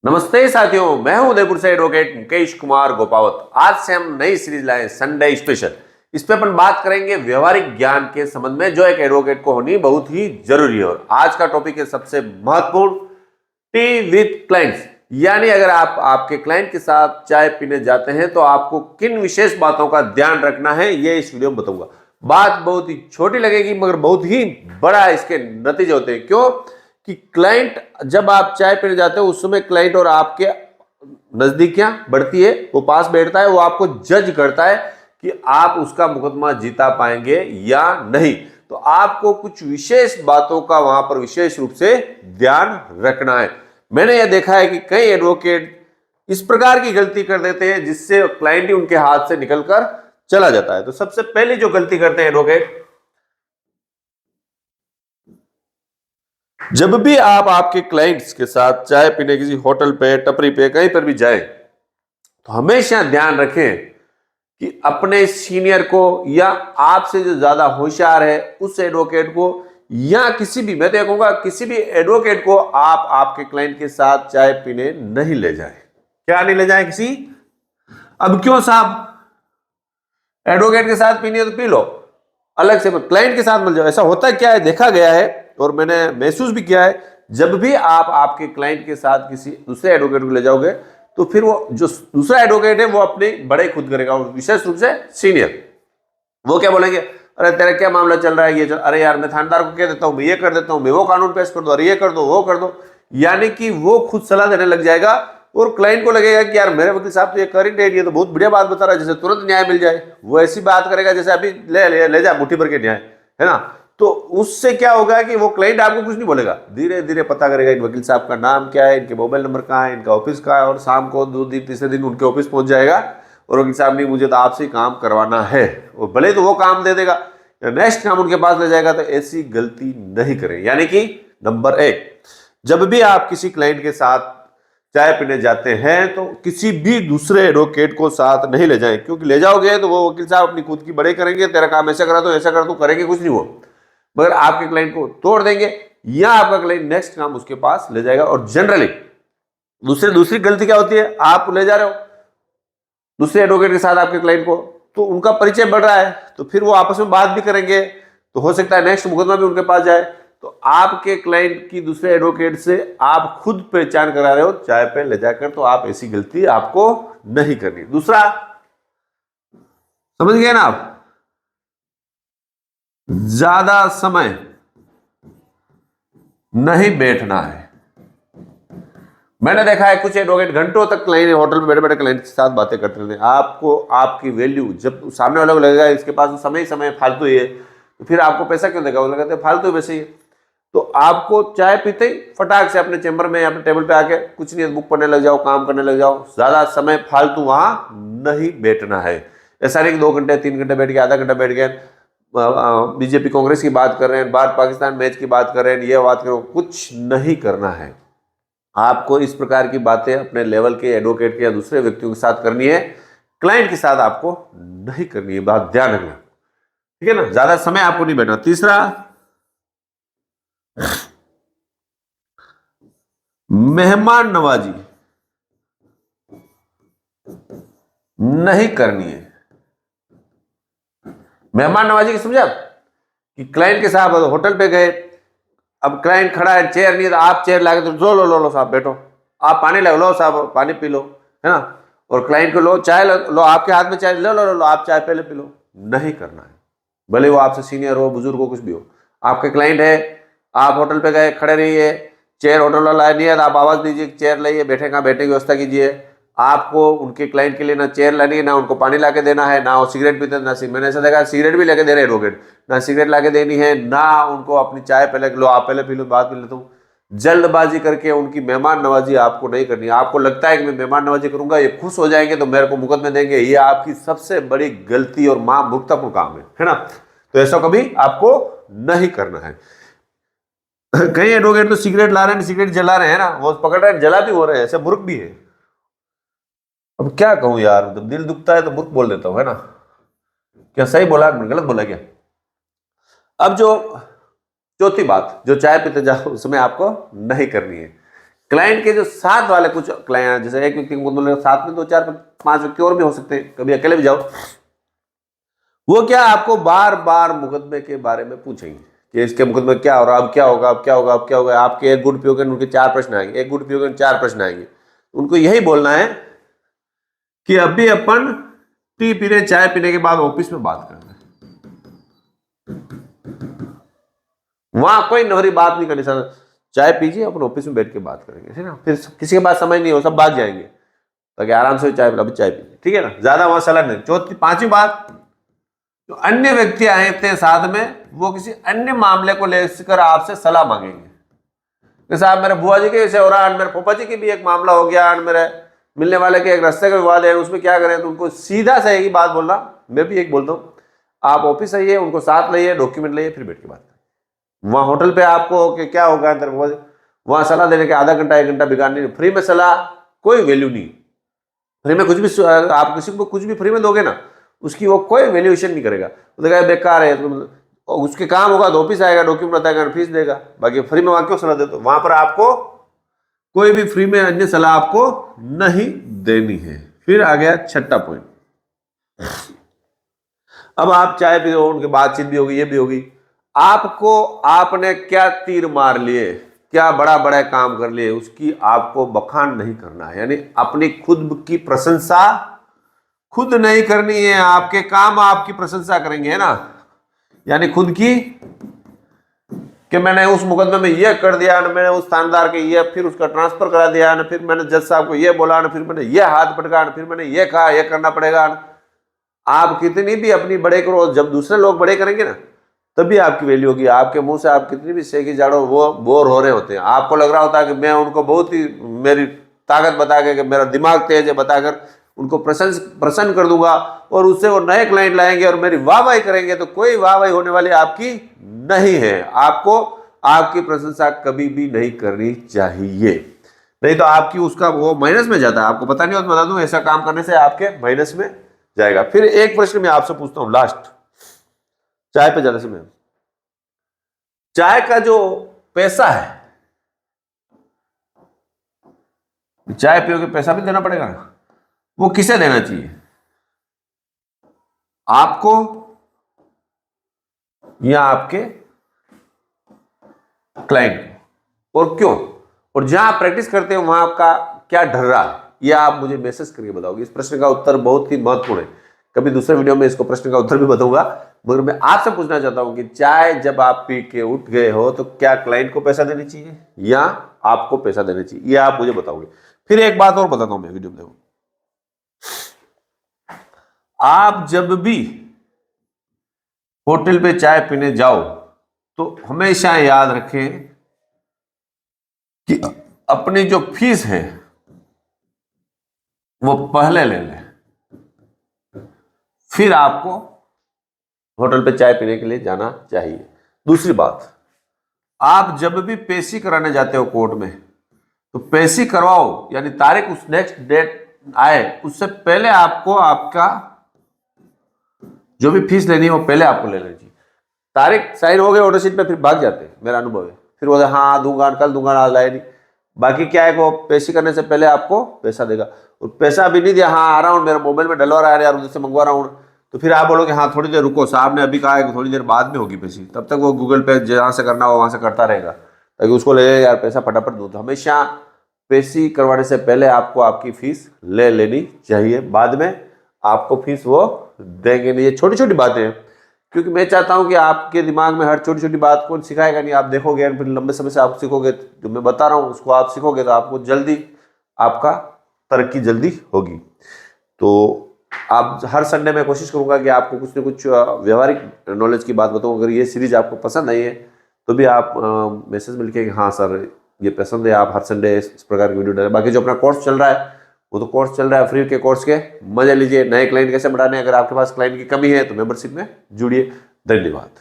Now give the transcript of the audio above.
नमस्ते साथियों, मैं हूं उदयपुर से एडवोकेट मुकेश कुमार गोपावत। आज से हम नई सीरीज लाए संडे स्पेशल। इस पे अपन बात करेंगे व्यवहारिक ज्ञान के संबंध में, जो एक एडवोकेट को होनी बहुत ही जरूरी है। और आज का टॉपिक है सबसे महत्वपूर्ण, टी विथ क्लाइंट्स। यानी अगर आप आपके क्लाइंट के साथ चाय पीने जाते हैं तो आपको किन विशेष बातों का ध्यान रखना है, ये इस वीडियो में बताऊंगा। बात बहुत ही छोटी लगेगी मगर बहुत ही बड़ा इसके नतीजे होते हैं। क्यों कि क्लाइंट, जब आप चाय पीने जाते हो उस समय क्लाइंट और आपके नजदीकियां बढ़ती है, वो पास बैठता है, वो आपको जज करता है कि आप उसका मुकदमा जीता पाएंगे या नहीं। तो आपको कुछ विशेष बातों का वहां पर विशेष रूप से ध्यान रखना है। मैंने यह देखा है कि कई एडवोकेट इस प्रकार की गलती कर देते हैं जिससे क्लाइंट ही उनके हाथ से निकलकर चला जाता है। तो सबसे पहले जो गलती करते हैं एडवोकेट, जब भी आप आपके क्लाइंट्स के साथ चाय पीने किसी होटल पे, टपरी पे, कहीं पर भी जाएं, तो हमेशा ध्यान रखें कि अपने सीनियर को या आपसे जो ज्यादा होशियार है उस एडवोकेट को, या किसी भी, मैं तो कहूंगा किसी भी एडवोकेट को आप आपके क्लाइंट के साथ चाय पीने नहीं ले जाएं। क्या नहीं ले जाएं किसी? अब क्यों साहब, एडवोकेट के साथ पीनी है तो पी लो, अलग से क्लाइंट के साथ मिल जाओ। ऐसा होता क्या है, देखा गया है और मैंने महसूस भी किया है, जब भी आप आपके क्लाइंट के साथ किसी दूसरे एडवोकेट को ले जाओगे तो फिर वो जो दूसरा एडवोकेट है वो अपने बड़े खुद करेगा, और विशेष रूप से सीनियर। वो क्या बोलेंगे, अरे तेरा क्या मामला चल रहा है, ये चल, अरे यार मैं थानेदार को कह देता हूं, मैं ये कर देता हूं, मैं वो कानून पेश कर दो, अरे ये कर दो, वो कर दो। यानी कि वो खुद सलाह देने लग जाएगा और क्लाइंट को लगेगा कि यार मेरे वकील साहब तो ये कर ही नहीं, ये तो बहुत बढ़िया बात बता रहा है, जैसे तुरंत न्याय मिल जाए। वो ऐसी बात करेगा जैसे अभी ले जा मुट्ठी भर के न्याय, है ना। तो उससे क्या होगा कि वो क्लाइंट आपको कुछ नहीं बोलेगा, धीरे धीरे पता करेगा इन वकील साहब का नाम क्या है, इनके मोबाइल नंबर कहाँ है, इनका ऑफिस कहाँ है, और शाम को 2 दिन तीसरे दिन उनके ऑफिस पहुंच जाएगा और वकील साहब नहीं, मुझे तो आपसे ही काम करवाना है, और भले तो वो काम दे देगा, नेक्स्ट काम उनके पास ले जाएगा। तो ऐसी गलती नहीं करें। यानी कि नंबर 1, जब भी आप किसी क्लाइंट के साथ चाय पीने जाते हैं तो किसी भी दूसरे एडवोकेट को साथ नहीं ले जाएं, क्योंकि ले जाओगे तो वो वकील साहब अपनी खुद की बड़े करेंगे, तेरा काम ऐसा करा तो ऐसा कर, तो करेंगे कुछ नहीं वो, मगर आपके क्लाइंट को तोड़ देंगे, या आपका क्लाइंट नेक्स्ट काम उसके पास ले जाएगा। और जनरली दूसरी गलती क्या होती है, आप ले जा रहे हो दूसरे एडवोकेट के साथ आपके क्लाइंट को, तो उनका परिचय बढ़ रहा है, तो फिर वो आपस में बात भी करेंगे, तो हो सकता है नेक्स्ट मुकदमा भी उनके पास जाए। तो आपके क्लाइंट की दूसरे एडवोकेट से आप खुद पहचान करा रहे हो चाय पे ले जाकर, तो आप ऐसी गलती आपको नहीं करनी। दूसरा, समझ गए ना आप, ज्यादा समय नहीं बैठना है। मैंने देखा है कुछ एडवोकेट घंटों तक क्लाइंट होटल में बैठे बैठे क्लाइंट के साथ बातें करते रहते हैं। आपको आपकी वैल्यू जब सामने वाले को लगेगा इसके पास समय समय फालतू ही है, तो फिर आपको पैसा क्यों देगा, वो लगाते हैं फालतू वैसे ही। तो आपको चाय पीते ही फटाक से अपने चेंबर में अपने टेबल पे आके कुछ नहीं, बुक पढ़ने लग जाओ, काम करने लग जाओ, ज्यादा समय फालतू वहां नहीं बैठना है। ऐसा नहीं कि 2 घंटे 3 घंटे बैठ गए, आधा घंटा बैठ गए, बीजेपी कांग्रेस की बात कर रहे हैं, भारत पाकिस्तान मैच की बात कर रहे हैं, ये बात करो, कुछ नहीं करना है। आपको इस प्रकार की बातें अपने लेवल के एडवोकेट के या दूसरे व्यक्तियों के साथ करनी है, क्लाइंट के साथ आपको नहीं करनी है। बात ध्यान रखना, ठीक है ना, ज्यादा समय आपको नहीं बैठना। तीसरा, मेहमान नवाजी नहीं करनी है। मेहमान नवाजी की समझा, कि क्लाइंट के साथ होटल पे गए, अब क्लाइंट खड़ा है, चेयर नहीं है, तो आप चेयर लाके तो लो साहब बैठो, आप पानी लो साहब पानी पी लो, है ना, और क्लाइंट को लो चाय लो, आपके हाथ में चाय लो आप चाय पहले पी लो। नहीं करना है, भले वो आपसे सीनियर हो, बुजुर्ग हो, कुछ भी हो। आपके क्लाइंट है, आप होटल पे गए, खड़े रहिए, चेयर होटल वाला नहीं है तो आप आवाज दीजिए चेयर लाइए, बैठे कहाँ, बैठने की व्यवस्था कीजिए। आपको उनके क्लाइंट के लिए ना चेयर लानी है, ना उनको पानी ला के देना है, ना वो सिगरेट पीते, ना मैंने ऐसा देखा सिगरेट भी लेके दे रहे एडवोकेट, ना सिगरेट ला के देनी है, ना उनको अपनी चाय पहले लो, आप पहले पी लो, बात पी लेता हूँ। जल्दबाजी करके उनकी मेहमान नवाजी आपको नहीं करनी। आपको लगता है कि मैं मेहमान नवाजी करूंगा, ये खुश हो जाएंगे तो मेरे को मुकदमे देंगे, ये आपकी सबसे बड़ी गलती और मूर्खतापूर्ण काम है ना। तो ऐसा कभी आपको नहीं करना है। कई एडवोकेट तो सिगरेट ला रहे हैं, सिगरेट जला रहे हैं ना, वो पकड़ रहे हैं, जला भी हो रहे हैं, ऐसे मूर्ख भी है। अब क्या कहूं यार, जब दिल दुखता है तो मूर्ख बोल देता हूं, है ना। क्या सही बोला, गलत बोला क्या? अब जो चौथी बात, जो चाय पीते जाओ उसमें आपको नहीं करनी है, क्लाइंट के जो साथ वाले कुछ क्लाइंट, जैसे एक व्यक्ति को बोले साथ में 2 4 5 व्यक्ति और भी हो सकते हैं, कभी अकेले भी जाओ, वो क्या आपको बार बार मुकदमे के बारे में पूछेंगे कि इसके मुकदमे क्या हो रहा है, अब क्या होगा, अब क्या होगा, अब क्या होगा। आपके एक गुड पियोगे उनके 4 प्रश्न आएंगे, एक गुड पियोगे 4 प्रश्न आएंगे। उनको यही बोलना है कि अभी अपन टी पीने, चाय पीने के बाद ऑफिस में बात करना है, वहां कोई नहरी बात नहीं करनी सर, चाय पीजिए, अपन ऑफिस में बैठ के बात करेंगे, ठीक है ना। फिर किसी के पास समय नहीं हो, सब भाग जाएंगे, ताकि आराम से चाय अभी चाय पीजिए, ठीक है ना, ज्यादा वहां सलाह नहीं। चौथी 5वीं बात, जो अन्य व्यक्ति आए थे साथ में, वो किसी अन्य मामले को लेकर आपसे सलाह मांगेंगे। जैसे आप मेरे बुआ जी के ऐसे हो रहा है, मेरे पापा जी की भी एक मामला हो गया, मेरे मिलने वाले के एक रास्ते का विवाद है, उसमें क्या करें, तो उनको सीधा सा एक ही बात बोलना। मैं भी एक बोलता हूँ, आप ऑफिस आइए, उनको साथ लाइए, डॉक्यूमेंट लाइए, फिर बैठ के बात करें। वहाँ होटल पे आपको कि क्या होगा अंदर, वहाँ सलाह देने के आधा घंटा 1 घंटा बिगाड़नी, फ्री में सलाह कोई वैल्यू नहीं। फ्री में कुछ भी आप किसी को कुछ भी फ्री में दोगे ना, उसकी वो कोई वैल्यूएशन नहीं करेगा, वो देखा बेकार है, तो उसके काम होगा तो ऑफिस आएगा, डॉक्यूमेंट बताएगा, फीस देगा, बाकी फ्री में वहाँ क्यों सलाह देते हो। वहां पर आपको कोई भी फ्री में अन्य सलाह आपको नहीं देनी है। फिर आ गया 6ठा पॉइंट, अब आप चाय पी रहे हो, उनकी बातचीत भी होगी, ये भी होगी, आपको आपने क्या तीर मार लिए, क्या बड़ा बड़ा काम कर लिए, उसकी आपको बखान नहीं करना है, यानी अपनी खुद की प्रशंसा खुद नहीं करनी है, आपके काम आपकी प्रशंसा करेंगे, है ना, यानी खुद की, कि मैंने उस मुकदमे में ये कर दिया ना, मैंने उस थानेदार के ये, फिर उसका ट्रांसफर करा दिया ना, फिर मैंने जज साहब को ये बोला ना, फिर मैंने ये हाथ पटका ना, फिर मैंने ये कहा ये करना पड़ेगा ना। आप कितनी भी अपनी बड़े करो, जब दूसरे लोग बड़े करेंगे ना, तभी आपकी वैल्यू होगी। आपके मुंह से आप कितनी भी सेकी झाड़ो, वो बोर हो रहे होते हैं, आपको लग रहा होता है कि मैं उनको बहुत ही मेरी ताकत बता के, मेरा दिमाग तेज है बताकर उनको प्रसन्न कर दूंगा, और उससे वो नए क्लाइंट लाएंगे और मेरी वाहवाही करेंगे, तो कोई वाहवाही होने वाली आपकी नहीं है। आपको आपकी प्रशंसा कभी भी नहीं करनी चाहिए, नहीं तो आपकी उसका वो माइनस में जाता है, आपको पता नहीं होता। बता दूं, ऐसा काम करने से आपके माइनस में जाएगा। फिर एक प्रश्न मैं आपसे पूछता हूं लास्ट, चाय पे ज्यादा समय, चाय का जो पैसा है, चाय पियोगे पैसा भी देना पड़ेगा ना, वो किसे देना चाहिए, आपको या आपके क्लाइंट को, और क्यों, और जहां आप प्रैक्टिस करते हैं वहां आपका क्या डर रहा है, यह आप मुझे मैसेज करके बताओगे। इस प्रश्न का उत्तर बहुत ही महत्वपूर्ण है, कभी दूसरे वीडियो में इसको प्रश्न का उत्तर भी बताऊंगा, मगर मैं आपसे पूछना चाहता हूं कि चाय जब आप पी के उठ गए हो, तो क्या क्लाइंट को पैसा देनी चाहिए या आपको पैसा देना चाहिए, यह आप मुझे बताओगे। फिर एक बात और बताता हूं मैं वीडियो में, देखो, आप जब भी होटल पे चाय पीने जाओ तो हमेशा याद रखें कि अपनी जो फीस है वो पहले ले लें, फिर आपको होटल पे चाय पीने के लिए जाना चाहिए। दूसरी बात, आप जब भी पेशी कराने जाते हो कोर्ट में, तो पेशी करवाओ, यानी तारीख उस नेक्स्ट डेट आए उससे पहले आपको आपका जो भी फीस लेनी है वो पहले आपको ले लेनी चाहिए। तारीख साइन हो गए ऑर्डर शीट पे, फिर भाग जाते हैं, मेरा अनुभव है, फिर वो हाँ दूंगा कल दूंगा, आज लाए नहीं। बाकी क्या है, वो पेशी करने से पहले आपको पैसा देगा, और पैसा भी नहीं दिया, हाँ आ रहा हूँ, मेरा मोबाइल में डलवा रहा है यार, उधर से मंगवा रहा हूँ, तो फिर आप बोलोगे हाँ थोड़ी देर रुको, साहब ने अभी कहा है कि थोड़ी देर बाद में होगी पेशी, तब तक वो गूगल पे जहाँ से करना हो वहाँ से करता रहेगा, ताकि उसको ले यार पैसा फटाफट दो। तो हमेशा पेशी करवाने से पहले आपको आपकी फीस ले लेनी चाहिए, बाद में आपको फीस वो देंगे नहीं। ये छोटी छोटी बातें हैं, क्योंकि मैं चाहता हूं कि आपके दिमाग में हर छोटी छोटी बात कौन सिखाएगा नहीं, आप देखोगे फिर लंबे समय से आप सीखोगे, जो मैं बता रहा हूं उसको आप सीखोगे, तो आपको जल्दी आपका तरक्की जल्दी होगी। तो आप हर संडे में कोशिश करूंगा कि आपको कुछ न कुछ व्यवहारिक नॉलेज की बात बताऊं। अगर ये सीरीज आपको पसंद आई है तो भी आप मैसेज में लिखें कि हाँ सर ये पसंद है, आप हर संडे इस प्रकार की वीडियो डालें। बाकी जो अपना कोर्स चल रहा है, वो तो कोर्स चल रहा है, फ्री के कोर्स के मजे लीजिए। नए क्लाइंट कैसे बढ़ाने, अगर आपके पास क्लाइंट की कमी है तो मेंबरशिप में जुड़िए। धन्यवाद।